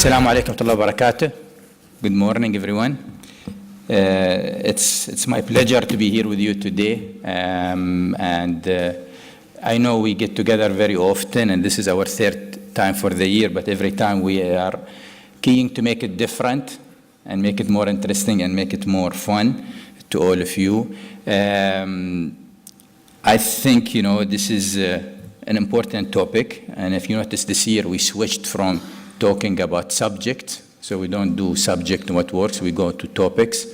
Assalamu alaikum wa barakatuh. Good morning, everyone. It's my pleasure to be here with you today. I know we get together very often, and this is our third time for the year, but every time we are keen to make it different and make it more interesting and make it more fun to all of you. I think, this is an important topic, and if you notice this year, we switched from talking about subjects, so we don't do subject and what works, we go to topics.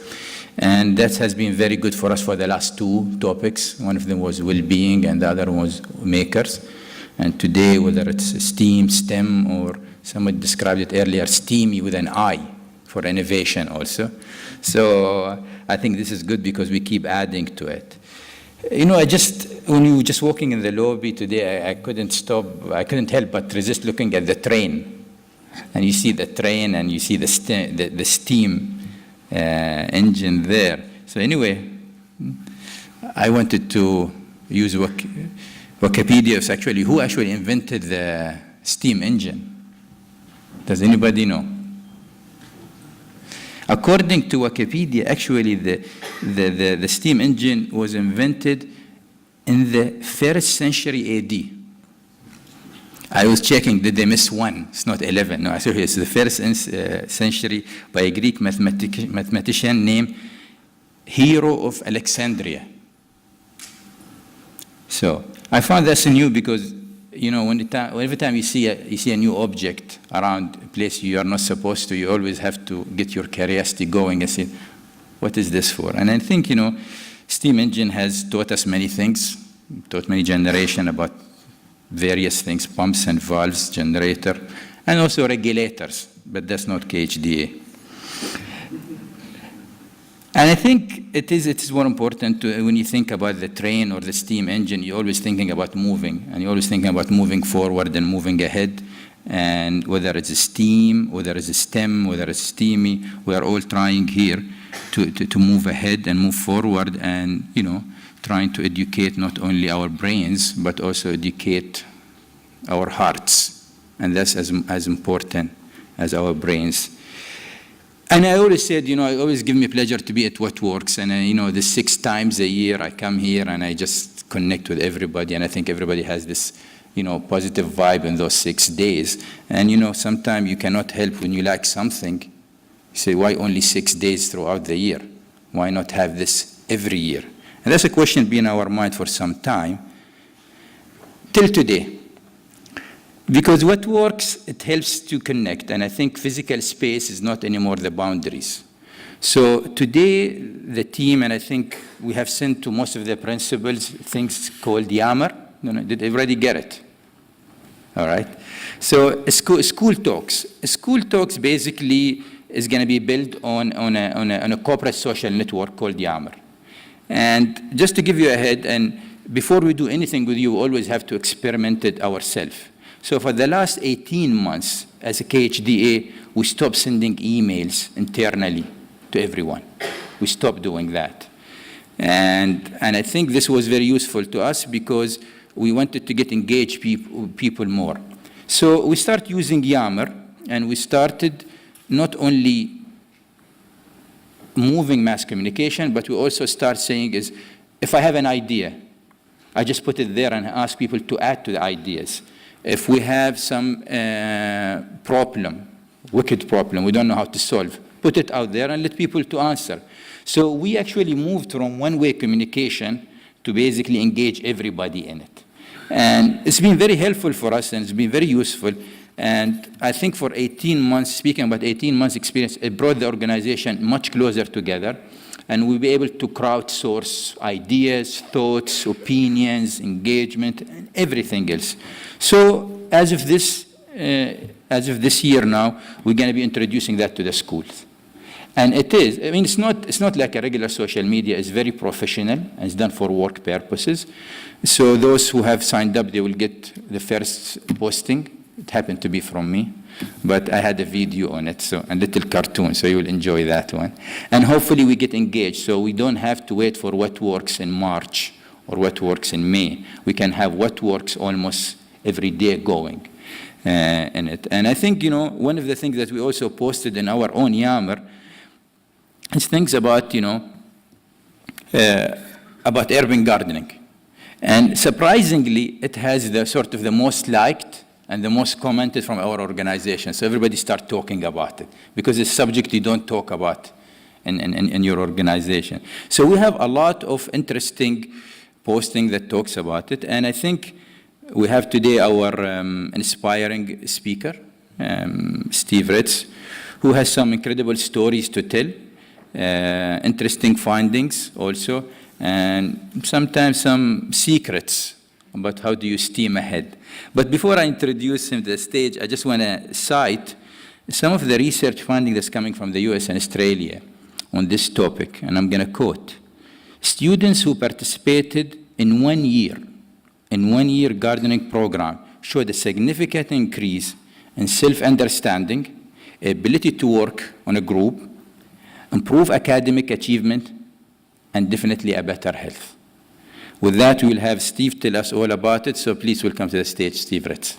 And that has been very good for us for the last two topics. One of them was well-being, and the other was makers. And today, whether it's STEAM, STEM, or someone described it earlier, STEAMy with an I for innovation also. So I think this is good because we keep adding to it. When we were just walking in the lobby today, I couldn't help but resist looking at the train. And you see the train and you see the steam engine there. So anyway, I wanted to use Wikipedia. Who actually invented the steam engine? Does anybody know? According to Wikipedia, actually the steam engine was invented in the 1st century AD. I was checking, did they miss one? It's not 11. No, actually it's the 1st century by a Greek mathematician named Hero of Alexandria. So I found that's new because, every time you see a new object around a place you are not supposed to, you always have to get your curiosity going and say, what is this for? And I think, steam engine has taught us many things, taught many generations about various things, pumps and valves, generator, and also regulators, but that's not KHDA. And I think it is more important when you think about the train or the steam engine, you're always thinking about moving, and you're always thinking about moving forward and moving ahead. And whether it's a steam, whether it's a STEM, whether it's steamy, we are all trying here to move ahead and move forward and, trying to educate not only our brains, but also educate our hearts. And that's as important as our brains. And I always said, it always gives me pleasure to be at What Works. And, the 6 times a year I come here and I just connect with everybody. And I think everybody has this, positive vibe in those 6 days. And, sometimes you cannot help when you like something. You say, why only 6 days throughout the year? Why not have this every year? And that's a question been in our mind for some time, till today. Because What Works, it helps to connect, and I think physical space is not anymore the boundaries. So today, the team, and I think we have sent to most of the principals things called Yammer. Did everybody get it? All right. So school talks. School talks basically is going to be built on a corporate social network called Yammer. And just to give you a head, and before we do anything with you, we always have to experiment it ourselves. So for the last 18 months, as a KHDA, we stopped sending emails internally to everyone. We stopped doing that. And I think this was very useful to us because we wanted to get engaged people more. So we started using Yammer, and we started not only moving mass communication, but we also start saying is, if I have an idea, I just put it there and ask people to add to the ideas. If we have some wicked problem, we don't know how to solve, put it out there and let people to answer. So we actually moved from one-way communication to basically engage everybody in it. And it's been very helpful for us, and it's been very useful. And I think for 18 months, speaking about 18 months experience, it brought the organization much closer together. And we'll be able to crowdsource ideas, thoughts, opinions, engagement, and everything else. So as of this year now, we're going to be introducing that to the schools. And it's not like a regular social media. It's very professional, and it's done for work purposes. So those who have signed up, they will get the first posting. It happened to be from me, but I had a video on it, so a little cartoon, so you will enjoy that one. And hopefully we get engaged, so we don't have to wait for What Works in March or What Works in May. We can have What Works almost every day going. in it. And I think, one of the things that we also posted in our own Yammer is things about, about urban gardening. And surprisingly, it has the sort of the most liked and the most commented from our organization. So everybody start talking about it, because it's a subject you don't talk about in your organization. So we have a lot of interesting posting that talks about it. And I think we have today our inspiring speaker, Steve Ritz, who has some incredible stories to tell, interesting findings also, and sometimes some secrets about how do you steam ahead. But before I introduce him to the stage, I just want to cite some of the research finding that's coming from the US and Australia on this topic, and I'm going to quote. Students who participated in 1 year gardening program showed a significant increase in self-understanding, ability to work on a group, improve academic achievement, and definitely a better health. With that, we'll have Steve tell us all about it, so please welcome to the stage Steve Ritz.